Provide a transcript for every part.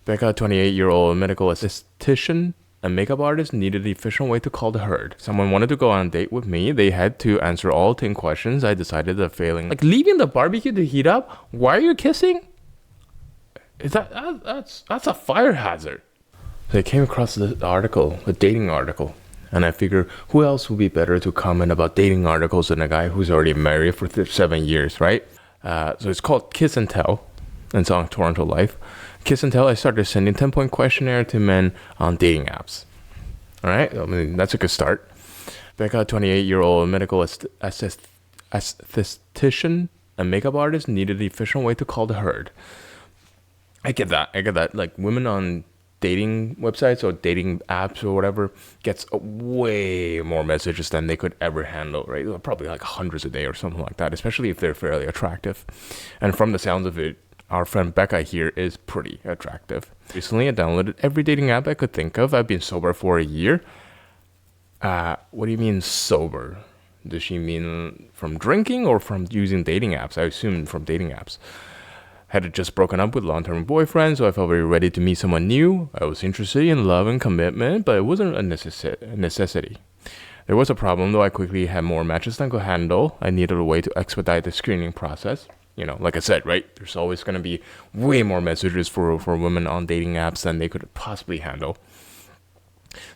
Becca, a 28-year-old medical esthetician and makeup artist, needed an efficient way to call the herd. Someone wanted to go on a date with me. They had to answer all 10 questions. I decided that failing, like leaving the barbecue to heat up. Why are you kissing? Is that's a fire hazard. So I came across the article, the dating article, and I figured who else would be better to comment about dating articles than a guy who's already married for 7 years, right? So it's called Kiss and Tell, and it's on Toronto Life. Kiss and Tell, I started sending 10-point questionnaire to men on dating apps. All right, I mean, that's a good start. Becca, a 28-year-old medical esthetician and makeup artist, needed an efficient way to call the herd. I get that. Like women on dating websites or dating apps or whatever gets way more messages than they could ever handle, right? Probably like hundreds a day or something like that, especially if they're fairly attractive. And from the sounds of it, our friend Becca here is pretty attractive. Recently, I downloaded every dating app I could think of. I've been sober for a year. What do you mean sober? Does she mean from drinking or from using dating apps? I assume from dating apps. Had just broken up with long-term boyfriend, so I felt very ready to meet someone new. I was interested in love and commitment, but it wasn't a necessity. There was a problem, though. I quickly had more matches than I could handle. I needed a way to expedite the screening process. You know, like I said, right? There's always going to be way more messages for women on dating apps than they could possibly handle.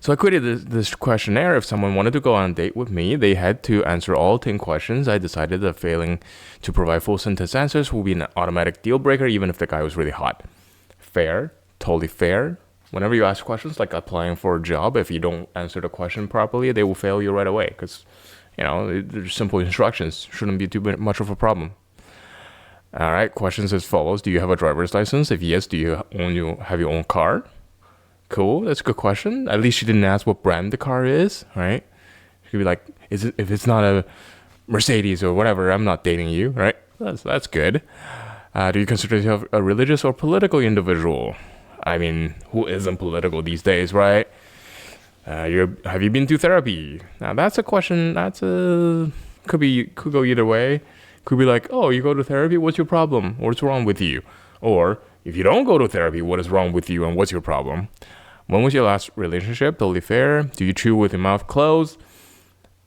So I created this questionnaire. If someone wanted to go on a date with me, they had to answer all 10 questions. I decided that failing to provide full sentence answers will be an automatic deal breaker, even if the guy was really hot. Fair, totally fair. Whenever you ask questions, like applying for a job, if you don't answer the question properly, they will fail you right away because, you know, there's simple instructions. Shouldn't be too much of a problem. All right, questions as follows. Do you have a driver's license? If yes, do you have your own car? Cool, that's a good question. At least she didn't ask what brand the car is, right? She could be like, if it's not a Mercedes or whatever, I'm not dating you, right? That's good. Do you consider yourself a religious or political individual? I mean, who isn't political these days, right? Have you been to therapy? Now that's a question. Could go either way. Could be like, oh, you go to therapy. What's your problem? What's wrong with you? Or if you don't go to therapy, what is wrong with you and what's your problem? When was your last relationship? Totally fair. Do you chew with your mouth closed?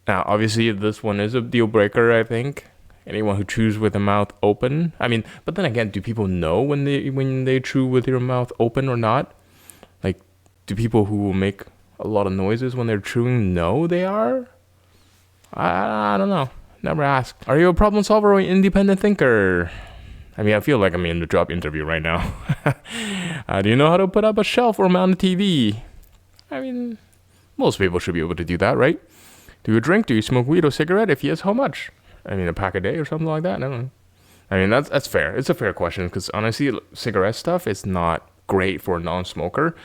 Now, obviously, this one is a deal breaker, I think. Anyone who chews with the mouth open. I mean, but then again, do people know when they chew with your mouth open or not? Like, do people who will make a lot of noises when they're chewing know they are? I don't know. Never asked. Are you a problem solver or an independent thinker? I mean, I feel like I'm in the job interview right now. Do you know how to put up a shelf or mount a TV? I mean, most people should be able to do that, right? Do you drink? Do you smoke weed or cigarette? If yes, how much? I mean, a pack a day or something like that? I don't know. I mean, that's fair. It's a fair question because honestly, cigarette stuff is not great for a non-smoker.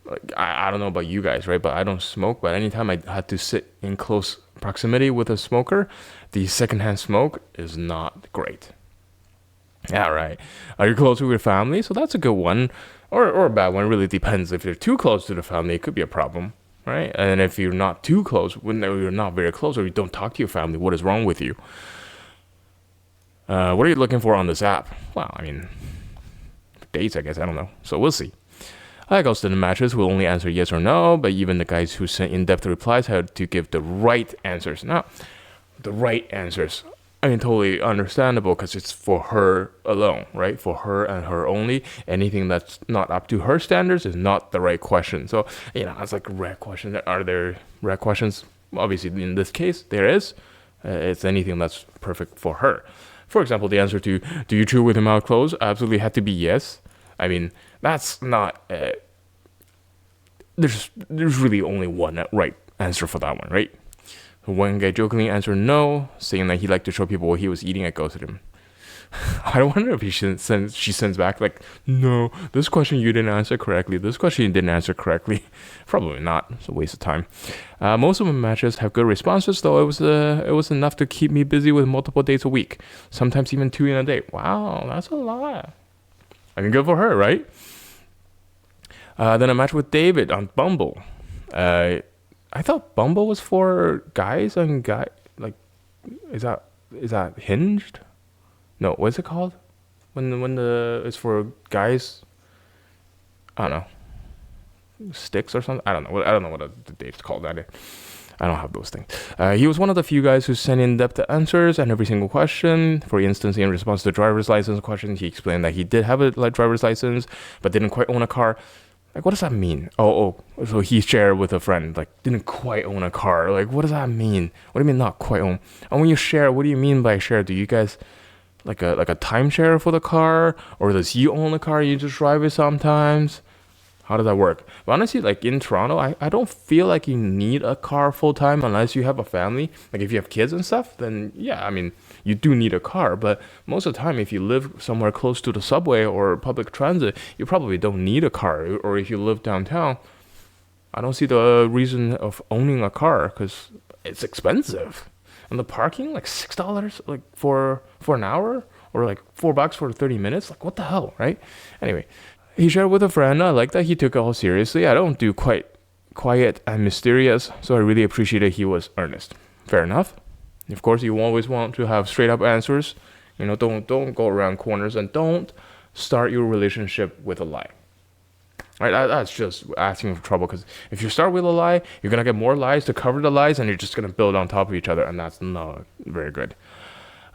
Like, I don't know about you guys, right? But I don't smoke. But anytime I had to sit in close proximity with a smoker, the secondhand smoke is not great. Yeah, right. Are you close with your family? So that's a good one. Or a bad one. It really depends. If you're too close to the family, it could be a problem, right? And if you're not too close, when you're not very close or you don't talk to your family, what is wrong with you? What are you looking for on this app? Well, I mean, dates, I guess. I don't know. So we'll see. I ghosted the matches will only answer yes or no, but even the guys who sent in-depth replies had to give the right answers. Now, the right answers. I mean, totally understandable because it's for her alone, right? For her and her only. Anything that's not up to her standards is not the right question. So, you know, it's like a red question. Are there red questions? Obviously, in this case, there is. It's anything that's perfect for her. For example, the answer to, do you chew with your mouth closed? Absolutely had to be yes. I mean, that's not... There's really only one right answer for that one, right? One guy jokingly answered no, saying that he liked to show people what he was eating. I ghosted him. I wonder if she sends back like, no, this question you didn't answer correctly. This question you didn't answer correctly. Probably not. It's a waste of time. Most of my matches have good responses, though it was enough to keep me busy with multiple dates a week. Sometimes even 2 in a day. Wow, that's a lot. I mean, good for her, right? Then I matched with David on Bumble. I thought Bumble was for guys and is that Hinged? No, what's it called? When it's for guys. I don't know, sticks or something. I don't know what the date's called. I don't have those things. He was one of the few guys who sent in-depth answers and every single question. For instance, in response to the driver's license question, he explained that he did have a driver's license, but didn't quite own a car. Like, what does that mean? So he shared with a friend, like, didn't quite own a car. Like, what does that mean? What do you mean not quite own? And when you share, what do you mean by share? Do you guys like a timeshare for the car, or does he own the car? You just drive it sometimes. How does that work? But honestly, like in Toronto, I don't feel like you need a car full time unless you have a family. Like if you have kids and stuff, then yeah, I mean, you do need a car. But most of the time, if you live somewhere close to the subway or public transit, you probably don't need a car. Or if you live downtown, I don't see the reason of owning a car because it's expensive. And the parking, like $6 like for an hour, or like $4 for 30 minutes. Like what the hell, right? Anyway. He shared with a friend. I like that he took it all seriously. I don't do quite quiet and mysterious, so I really appreciated he was earnest. Fair enough. Of course, you always want to have straight up answers. You know, don't go around corners, and don't start your relationship with a lie. Right? That's just asking for trouble, because if you start with a lie, you're gonna get more lies to cover the lies, and you're just gonna build on top of each other, and that's not very good.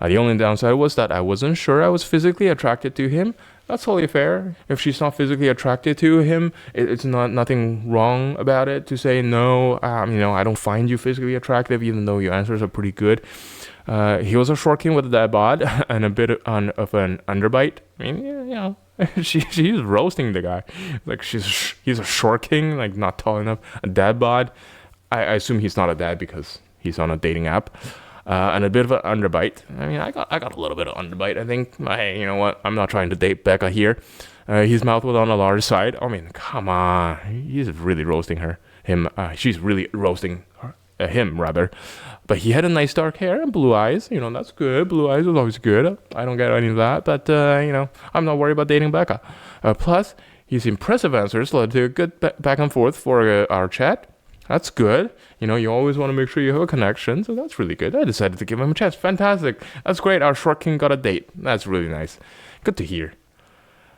The only downside was that I wasn't sure I was physically attracted to him. That's totally fair. If she's not physically attracted to him, it's nothing wrong about it to say no. I don't find you physically attractive, even though your answers are pretty good. He was a short king with a dad bod and a bit of an underbite. I mean, she's roasting the guy. Like he's a short king, like not tall enough. A dad bod. I assume he's not a dad because he's on a dating app. And a bit of an underbite. I mean, I got a little bit of underbite. I think. Hey, you know what? I'm not trying to date Becca here. His mouth was on the large side. I mean, come on. He's really roasting him. She's really roasting him, rather. But he had a nice dark hair and blue eyes. You know, that's good. Blue eyes is always good. I don't get any of that. But, I'm not worried about dating Becca. Plus, his impressive answers led to a good back and forth for our chat. That's good. You know, you always want to make sure you have a connection, so that's really good. I decided to give him a chance. Fantastic. That's great. Our short king got a date. That's really nice. Good to hear.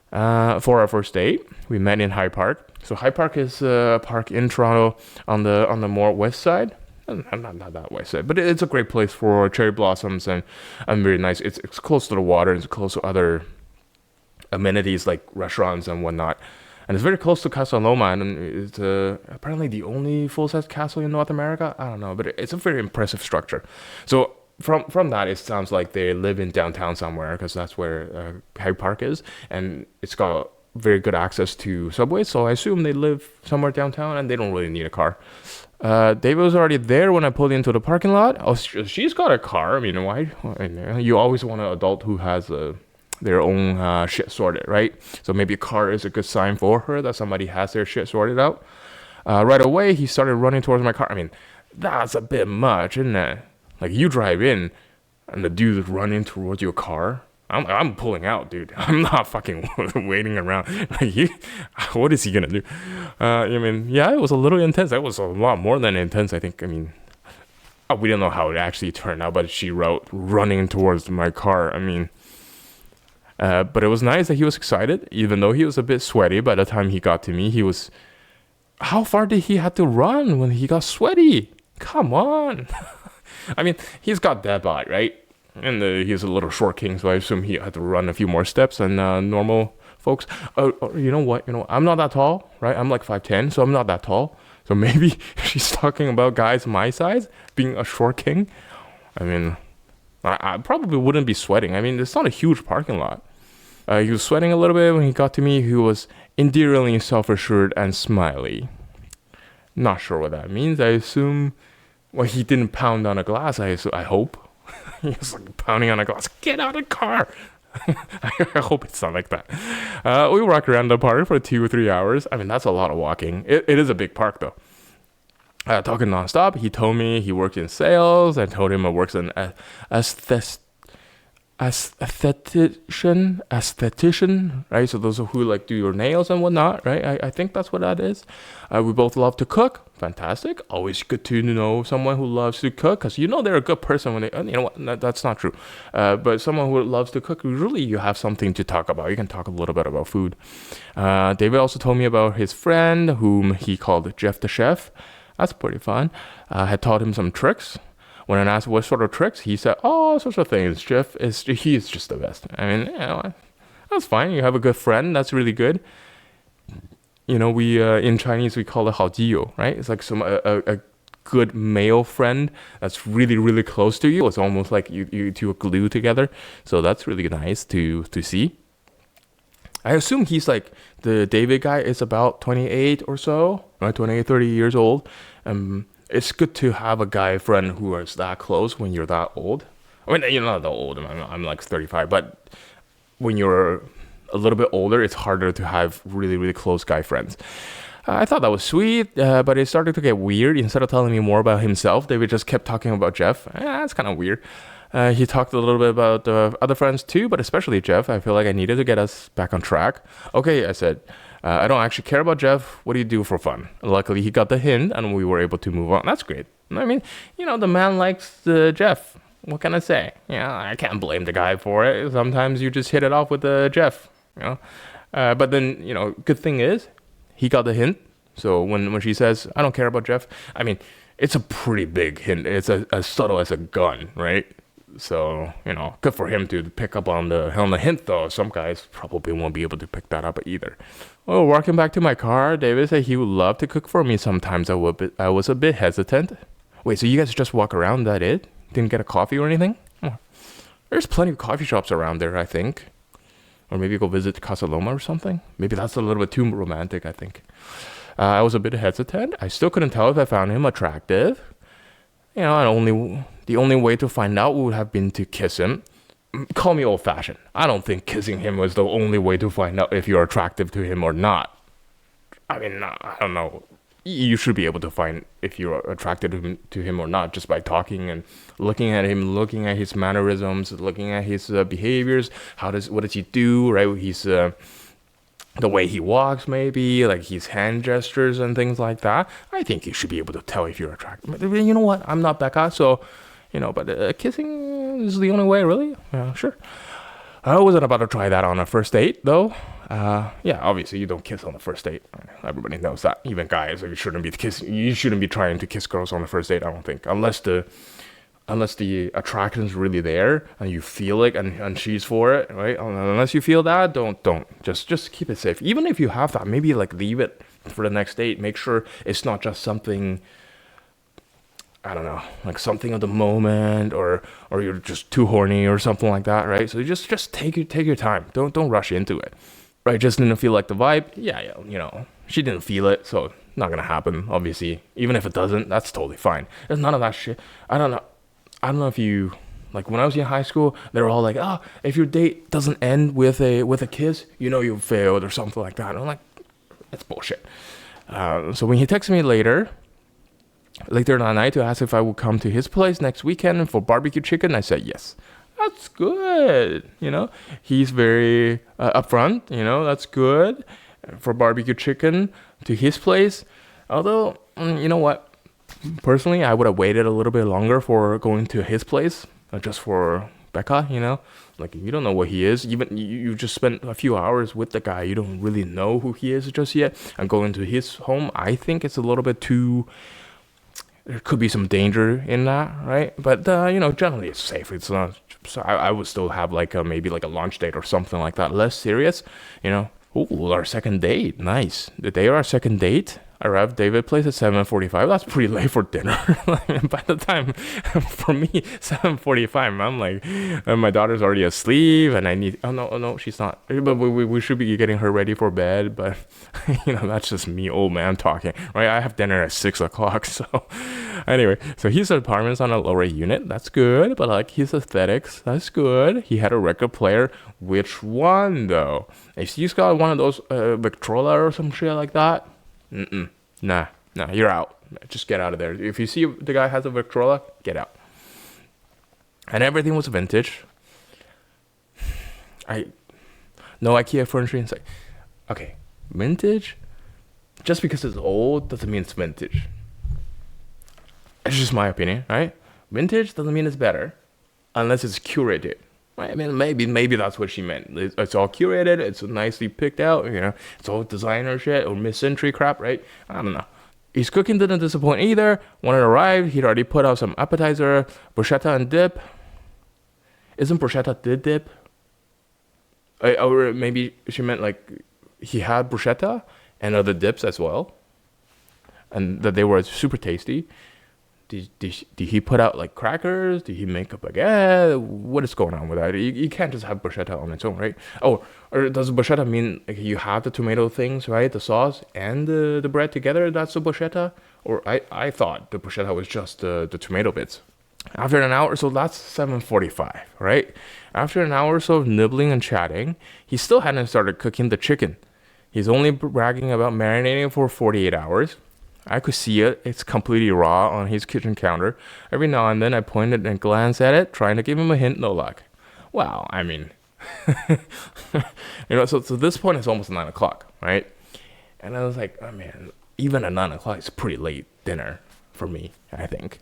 For our first date, we met in High Park. So High Park is a park in Toronto on the more west side. Not that west side, but it's a great place for cherry blossoms and very nice. It's close to the water, and it's close to other amenities like restaurants and whatnot. And it's very close to Castle Loma, and it's apparently the only full-size castle in North America. I don't know, but it's a very impressive structure. So from that, it sounds like they live in downtown somewhere, because that's where Hyde Park is, and it's got very good access to subways. So I assume they live somewhere downtown, and they don't really need a car. David was already there when I pulled into the parking lot. Oh, she's got a car. I mean, why? You always want an adult who has their own shit sorted, right? So maybe a car is a good sign for her that somebody has their shit sorted out. Right away, he started running towards my car. I mean, that's a bit much, isn't it? Like, you drive in, and the dude is running towards your car. I'm pulling out, dude. I'm not fucking waiting around. Like, what is he gonna do? It was a little intense. That was a lot more than intense, I think. I mean, we don't know how it actually turned out, but she wrote running towards my car. I mean, but it was nice that he was excited, even though he was a bit sweaty. By the time he got to me, he was... How far did he have to run when he got sweaty? Come on. I mean, he's got that bod, right? And he's a little short king, so I assume he had to run a few more steps than normal folks. You know what? I'm not that tall, right? I'm like 5'10", so I'm not that tall. So maybe she's talking about guys my size being a short king. I mean... I probably wouldn't be sweating. I mean, it's not a huge parking lot. He was sweating a little bit when he got to me. He was endearingly self-assured and smiley. Not sure what that means. I assume... Well, he didn't pound on a glass, I hope. He was like pounding on a glass. Get out of the car! I hope it's not like that. We walked around the park for 2 or 3 hours. I mean, that's a lot of walking. It is a big park, though. Talking nonstop. He told me he worked in sales. I told him I works in aesthetician, right? So those who like do your nails and whatnot, right? I think that's what that is. We both love to cook. Fantastic. Always good to know someone who loves to cook, because you know they're a good person when they. You know what? That's not true. But someone who loves to cook, usually you have something to talk about. You can talk a little bit about food. David also told me about his friend whom he called Jeff the Chef. That's pretty fun. Had taught him some tricks. When I asked what sort of tricks, he said, "Oh, sorts of things. He's just the best." I mean, that's fine. You have a good friend. That's really good. You know, we in Chinese we call it 好基友, right? It's like a good male friend that's really really close to you. It's almost like you two are glued together. So that's really nice to see. I assume he's like the David guy is about 28 or so, right? 28, 30 years old. It's good to have a guy friend who is that close when you're that old. I mean, you're not that old. I'm like 35, but when you're a little bit older, it's harder to have really, really close guy friends. I thought that was sweet, but it started to get weird. Instead of telling me more about himself, David just kept talking about Jeff. That's kind of weird. He talked a little bit about other friends too, but especially Jeff. I feel like I needed to get us back on track. Okay, I said, I don't actually care about Jeff. What do you do for fun? Luckily, he got the hint and we were able to move on. That's great. I mean, the man likes Jeff. What can I say? I can't blame the guy for it. Sometimes you just hit it off with Jeff, But then, good thing is, he got the hint. So when she says, I don't care about Jeff, I mean, it's a pretty big hint. It's as subtle as a gun, right? So, good for him to pick up on the hint, though. Some guys probably won't be able to pick that up either. Well, walking back to my car, David said he would love to cook for me sometimes. I was a bit hesitant. Wait, so you guys just walk around, that it? Didn't get a coffee or anything? Oh. There's plenty of coffee shops around there, I think. Or maybe go visit Casa Loma or something. Maybe that's a little bit too romantic, I think. I was a bit hesitant. I still couldn't tell if I found him attractive. The only way to find out would have been to kiss him. Call me old-fashioned. I don't think kissing him was the only way to find out if you're attractive to him or not. I mean, I don't know. You should be able to find if you're attracted to him or not just by talking and looking at him, looking at his mannerisms, looking at his behaviors. What does he do? Right? He's the way he walks, maybe like his hand gestures and things like that. I think you should be able to tell if you're attracted. You know what? I'm not Becca, so but kissing is the only way, really. Yeah, sure. I wasn't about to try that on a first date, though. Obviously you don't kiss on the first date. Everybody knows that. Even guys, you shouldn't be kissing. You shouldn't be trying to kiss girls on the first date. I don't think, unless the attraction's really there and you feel it and she's for it, right? Unless you feel that, don't. Just keep it safe. Even if you have that, maybe like leave it for the next date. Make sure it's not just something, I don't know, like something of the moment, or you're just too horny or something like that, right? So just take your time. Don't rush into it, right? Just didn't feel like the vibe. Yeah, she didn't feel it, so not gonna happen. Obviously, even if it doesn't, that's totally fine. There's none of that shit. I don't know if you, like, when I was in high school, they were all like, if your date doesn't end with a kiss, you failed or something like that. And I'm like, that's bullshit. So when he texted me later that night to ask if I would come to his place next weekend for barbecue chicken, I said yes. That's good. He's very upfront. That's good for barbecue chicken to his place. Although, you know what? Personally, I would have waited a little bit longer for going to his place, just for Becca. Like, you don't know what he is. Even you just spent a few hours with the guy. You don't really know who he is just yet. And going to his home, I think it's a little bit too. There could be some danger in that, right? But generally it's safe. It's not. So I would still have maybe like a lunch date or something like that, less serious. Ooh, our second date, nice. The day of our second date, I arrived at David's place at 7:45. That's pretty late for dinner. By the time, for me, 7:45, I'm like, my daughter's already asleep, and I need. Oh no, she's not. But we should be getting her ready for bed. But that's just me, old man talking, right? I have dinner at 6:00. So anyway, so his apartment's on a lower unit. That's good. But like his aesthetics, that's good. He had a record player. Which one though? If he's got one of those Victrola or some shit like that. Nah, you're out. Just get out of there. If you see the guy has a Victrola, get out. And everything was vintage. I no IKEA furniture. It's like, okay, vintage. Just because it's old doesn't mean it's vintage. It's just my opinion, right? Vintage doesn't mean it's better unless it's curated. Right? I mean, maybe that's what she meant. It's all curated. It's nicely picked out. It's all designer shit or mid-century crap, right? I don't know. His cooking didn't disappoint either. When it arrived, he'd already put out some appetizer, bruschetta and dip. Isn't bruschetta the dip? Or maybe she meant like he had bruschetta and other dips as well, and that they were super tasty. Did he put out like crackers? Did he make a baguette? What is going on with that? You can't just have bruschetta on its own, right? Oh, or does bruschetta mean like you have the tomato things, right? The sauce and the bread together? That's the bruschetta? Or I thought the bruschetta was just the tomato bits. After an hour, so that's 7:45, right? After an hour or so of nibbling and chatting, he still hadn't started cooking the chicken. He's only bragging about marinating for 48 hours. I could see it. It's completely raw on his kitchen counter. Every now and then I pointed and glanced at it, trying to give him a hint, no luck. Wow, I mean, so this point it's almost 9 o'clock, right? And I was like, oh man, even at 9 o'clock, it's pretty late dinner for me, I think.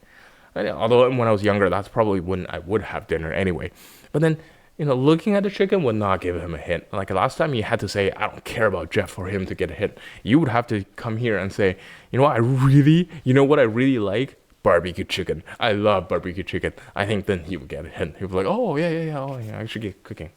Although when I was younger, that's probably when I would have dinner anyway. But then, looking at the chicken would not give him a hint. Like last time, you had to say, I don't care about Jeff for him to get a hint. You would have to come here and say, you know what I really like? Barbecue chicken. I love barbecue chicken. I think then he would get a hint. He would be like, oh, yeah, I should get cooking.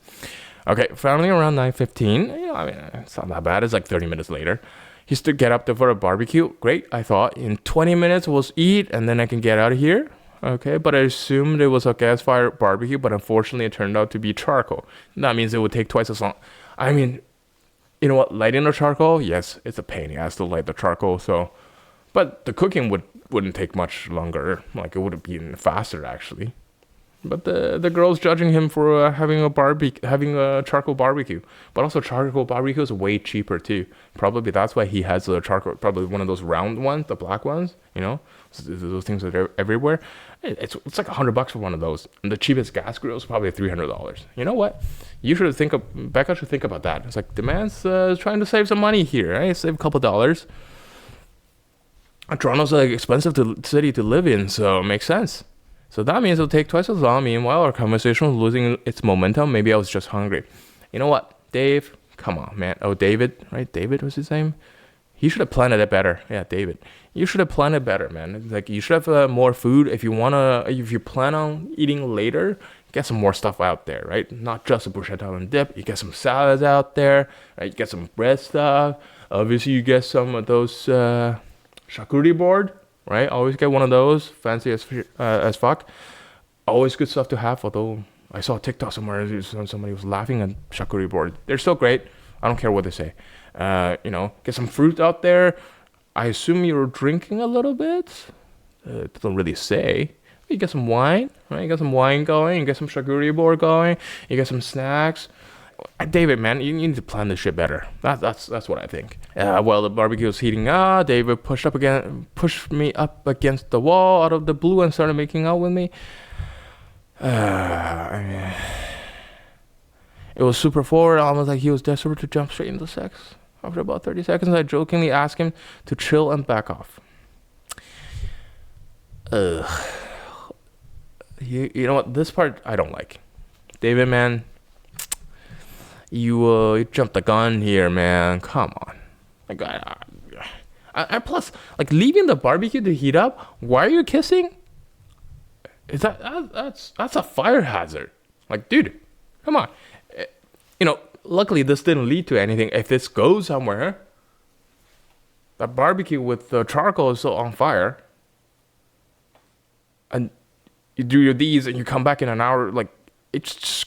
Okay, finally around 9:15, it's not that bad. It's like 30 minutes later. He used to get up there for a barbecue. Great, I thought. In 20 minutes, we'll eat, and then I can get out of here. Okay, but I assumed it was a gas-fired barbecue, but unfortunately it turned out to be charcoal. That means it would take twice as long. I mean, you know what? Lighting the charcoal, yes, it's a pain in the ass to light the charcoal. So, but the cooking wouldn't take much longer. Like it would have been faster actually. But the girl's judging him for having a charcoal barbecue. But also charcoal barbecue is way cheaper too. Probably that's why he has a charcoal. Probably one of those round ones, the black ones. Those things that are everywhere. It's like $100 for one of those. And the cheapest gas grill is probably $300. You know what? Becca should think about that. It's like the man's trying to save some money here. Right? Save a couple dollars. Toronto's an expensive city to live in, so it makes sense. So that means it'll take twice as long. Meanwhile, our conversation was losing its momentum. Maybe I was just hungry. You know what, Dave? Come on, man. Oh, David, right? David was his name. He should have planned it better. Yeah, David. You should have planned it better, man. Like you should have more food. If you plan on eating later, get some more stuff out there, right? Not just a bruschetta and dip. You get some salads out there, right? You get some bread stuff. Obviously, you get some of those charcuterie board. Right, always get one of those, fancy as fuck. Always good stuff to have. Although I saw a TikTok somewhere, somebody was laughing at charcuterie board. They're still great. I don't care what they say. Get some fruit out there. I assume you're drinking a little bit. It doesn't really say. You get some wine, right? You get some wine going. You get some charcuterie board going. You get some snacks. David, man, you need to plan this shit better. That's what I think. While the barbecue was heating up, David pushed me up against the wall out of the blue and started making out with me. It was super forward, almost like he was desperate to jump straight into sex. After about 30 seconds, I jokingly asked him to chill and back off. You know what? This part I don't like. David, man. You jumped the gun here, man. Come on. Like, I plus, like, leaving the barbecue to heat up. Why are you kissing? Is that's a fire hazard? Like, dude, come on. Luckily this didn't lead to anything. If this goes somewhere, that barbecue with the charcoal is still on fire, and you do these and you come back in an hour, like, it's just.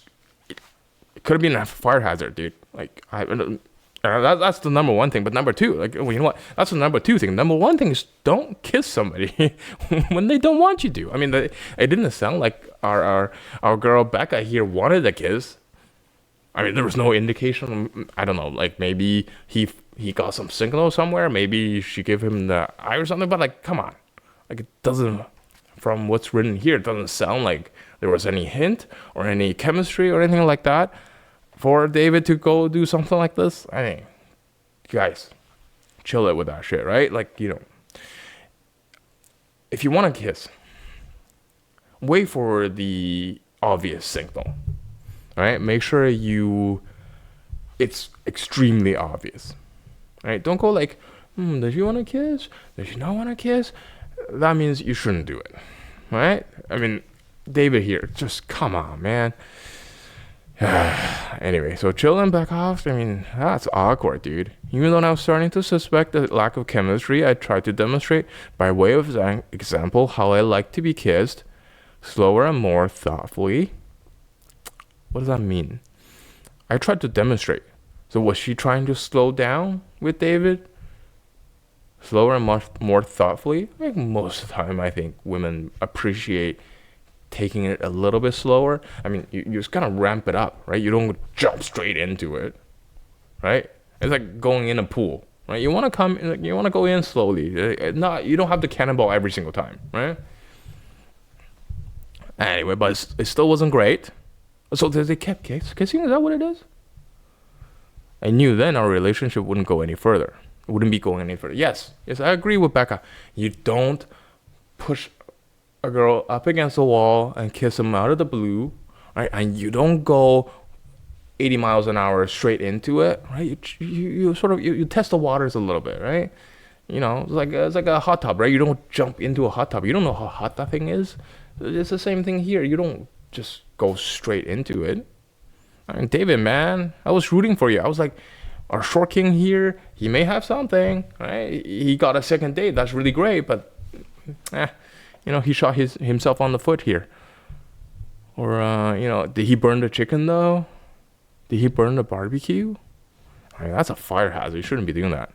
It could have been a fire hazard, dude. Like, that's the number one thing. But number two, like, well, you know what? That's the number two thing. Number one thing is don't kiss somebody when they don't want you to. I mean, it didn't sound like our girl Becca here wanted a kiss. I mean, there was no indication. I don't know. Like, maybe he got some signal somewhere. Maybe she gave him the eye or something. But like, come on. Like, it doesn't. From what's written here, it doesn't sound like there was any hint or any chemistry or anything like that. for David to go do something like this. I mean, guys, chill it with that shit, right? Like, if you want to kiss, wait for the obvious signal, all right? Make sure it's extremely obvious, right? Don't go like, does she want to kiss? Does she not want to kiss? That means you shouldn't do it, right? I mean, David here, just come on, man. Anyway, so chill and back off. I mean, that's awkward, dude. Even though I was starting to suspect the lack of chemistry, I tried to demonstrate by way of example how I like to be kissed, slower and more thoughtfully. What does that mean? I tried to demonstrate. So was she trying to slow down with David? Slower and much more thoughtfully? Like most of the time, I think women appreciate taking it a little bit slower. I mean, you just kind of ramp it up, right? You don't jump straight into it, right? It's like going in a pool, right? You want to go in slowly. Not, you don't have to cannonball every single time, right? Anyway, but it still wasn't great. So they kept kissing. Is that what it is? I knew then our relationship wouldn't go any further. It wouldn't be going any further. Yes, I agree with Becca. You don't push a girl up against the wall and kiss him out of the blue, right? And you don't go 80 miles an hour straight into it, right? You sort of you test the waters a little bit, right? It's like a hot tub, right? You don't jump into a hot tub. You don't know how hot that thing is. It's the same thing here. You don't just go straight into it. I mean, David, man, I was rooting for you. I was like, our short king here, he may have something, right? He got a second date. That's really great, but he shot himself on the foot here. Or, did he burn the chicken though? Did he burn the barbecue? I mean, that's a fire hazard. You shouldn't be doing that.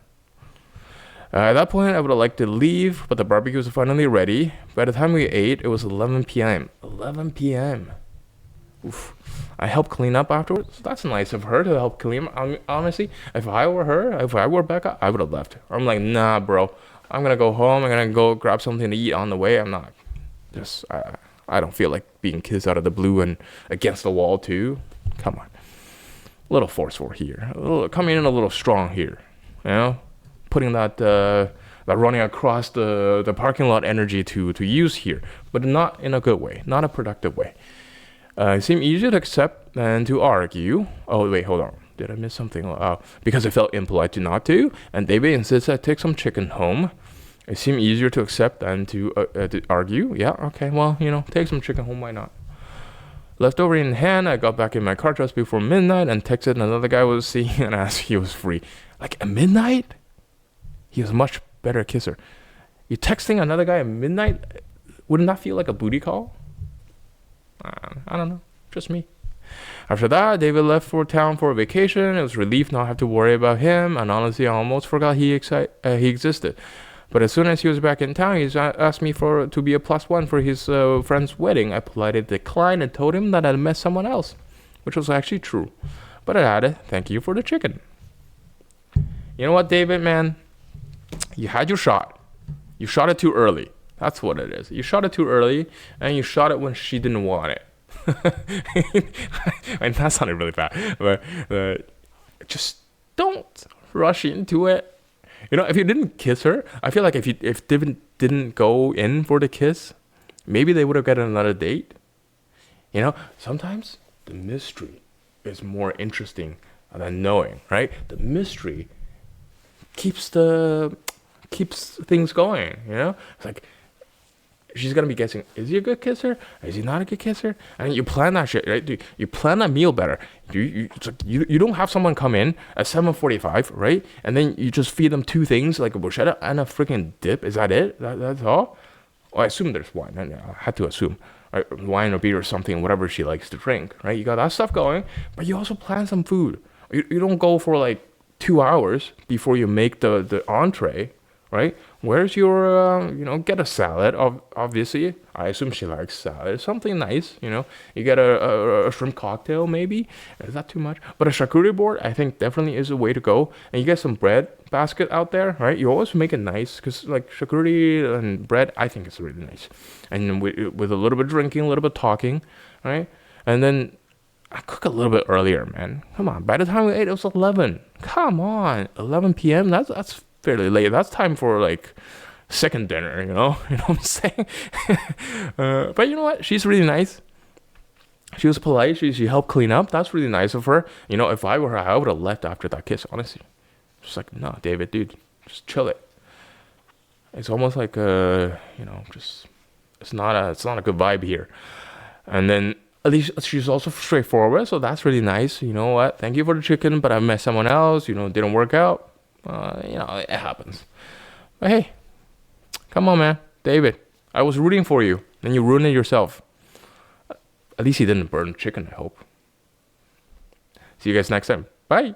At that point, I would have liked to leave, but the barbecue was finally ready. By the time we ate, it was 11 p.m. 11 p.m. Oof. I helped clean up afterwards. That's nice of her to help clean up. Honestly, if I were Becca, I would have left. I'm like, nah, bro. I'm going to go home. I'm going to go grab something to eat on the way. I'm not just, I don't feel like being kissed out of the blue and against the wall too. Come on. A little forceful here. Coming in a little strong here. Putting that running across the parking lot energy to use here. But not in a good way. Not a productive way. It seemed easier to accept than to argue. Oh, wait, hold on. Did I miss something? Because I felt impolite to not to, and David insisted I take some chicken home. It seemed easier to accept than to argue. Yeah, okay, well, take some chicken home, why not? Leftover in hand, I got back in my car just before midnight and texted another guy I was seeing and asked if he was free. Like, at midnight? He was a much better kisser. You texting another guy at midnight? Wouldn't that feel like a booty call? I don't know. Just me. After that, David left for town for a vacation. It was a relief not have to worry about him, and honestly, I almost forgot he existed. But as soon as he was back in town, he asked me to be a +1 for his friend's wedding. I politely declined and told him that I'd met someone else, which was actually true. But I added, thank you for the chicken. You know what, David, man? You had your shot. You shot it too early. That's what it is. You shot it too early, and you shot it when she didn't want it. And that sounded really bad, but just don't rush into it. If you didn't kiss her, I feel like if David didn't go in for the kiss, maybe they would have gotten another date. Sometimes the mystery is more interesting than knowing, right? The mystery keeps things going. It's like, she's gonna be guessing, is he a good kisser? Is he not a good kisser? And you plan that shit, right? Dude, you plan that meal better. You don't have someone come in at 7:45, right? And then you just feed them two things, like a bruschetta and a freaking dip. Is that it? That's all? Well, I assume there's wine. I had to assume. Right? Wine or beer or something, whatever she likes to drink, right? You got that stuff going, but you also plan some food. You don't go for like 2 hours before you make the entree, right? Where's your, get a salad. Obviously, I assume she likes salad. Something nice, You get a shrimp cocktail, maybe. Is that too much? But a charcuterie board, I think, definitely is a way to go. And you get some bread basket out there, right? You always make it nice because, like, charcuterie and bread, I think it's really nice. And with a little bit of drinking, a little bit of talking, right? And then I cook a little bit earlier, man. Come on. By the time we ate, it was 11. Come on. 11 p.m. That's fairly late. That's time for like second dinner, you know? You know what I'm saying? But you know what? She's really nice. She was polite. She helped clean up. That's really nice of her. You know, if I were her, I would have left after that kiss, honestly. Just like, no, David, dude, just chill it. It's almost like you know, just it's not a good vibe here. And then at least she's also straightforward, so that's really nice. You know what? Thank you for the chicken, but I met someone else. You know, didn't work out. You know, it happens. But hey, come on, man, David. I was rooting for you, and you ruined it yourself. At least he didn't burn chicken. I hope. See you guys next time. Bye.